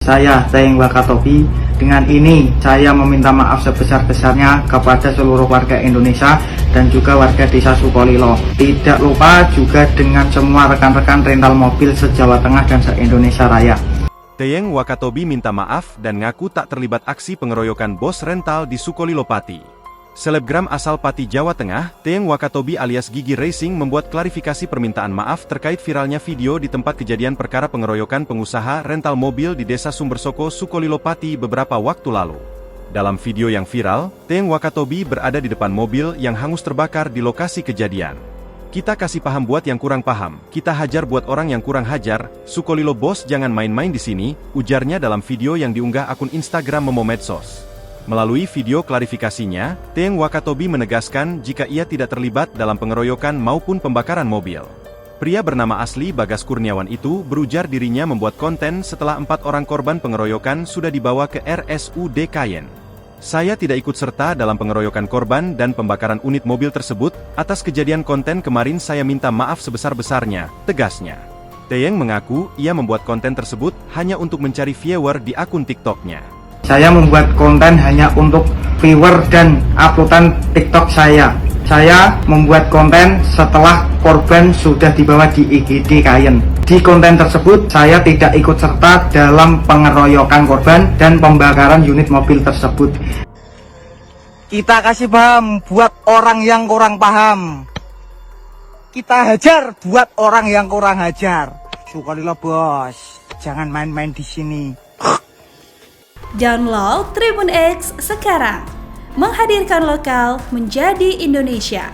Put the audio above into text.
Saya Teyeng Wakatobi. Dengan ini saya meminta maaf sebesar-besarnya kepada seluruh warga Indonesia dan juga warga desa Sukolilo. Tidak lupa juga dengan semua rekan-rekan rental mobil se-Jawa Tengah dan se-Indonesia Raya. Teyeng Wakatobi minta maaf dan ngaku tak terlibat aksi pengeroyokan bos rental di Sukolilo Pati. Selebgram asal Pati, Jawa Tengah, Teyeng Wakatobi alias Gigi Racing membuat klarifikasi permintaan maaf terkait viralnya video di tempat kejadian perkara pengeroyokan pengusaha rental mobil di Desa Sumbersoko, Sukolilo Pati beberapa waktu lalu. Dalam video yang viral, Teyeng Wakatobi berada di depan mobil yang hangus terbakar di lokasi kejadian. "Kita kasih paham buat yang kurang paham, kita hajar buat orang yang kurang hajar, Sukolilo bos jangan main-main di sini," ujarnya dalam video yang diunggah akun Instagram Momo Medsos. Melalui video klarifikasinya, Teyeng Wakatobi menegaskan jika ia tidak terlibat dalam pengeroyokan maupun pembakaran mobil. Pria bernama asli Bagas Kurniawan itu berujar dirinya membuat konten setelah 4 orang korban pengeroyokan sudah dibawa ke RSUD Kayen. "Saya tidak ikut serta dalam pengeroyokan korban dan pembakaran unit mobil tersebut. Atas kejadian konten kemarin saya minta maaf sebesar-besarnya," tegasnya. Teyeng mengaku ia membuat konten tersebut hanya untuk mencari viewer di akun TikToknya. Saya membuat konten hanya untuk viewer dan uploadan TikTok saya. Saya membuat konten setelah korban sudah dibawa di IGD Kayen. Di konten tersebut, saya tidak ikut serta dalam pengeroyokan korban dan pembakaran unit mobil tersebut. Kita kasih paham buat orang yang kurang paham. Kita hajar buat orang yang kurang hajar. Sukolilo bos, jangan main-main di sini. Download Tribun X sekarang, menghadirkan lokal menjadi Indonesia.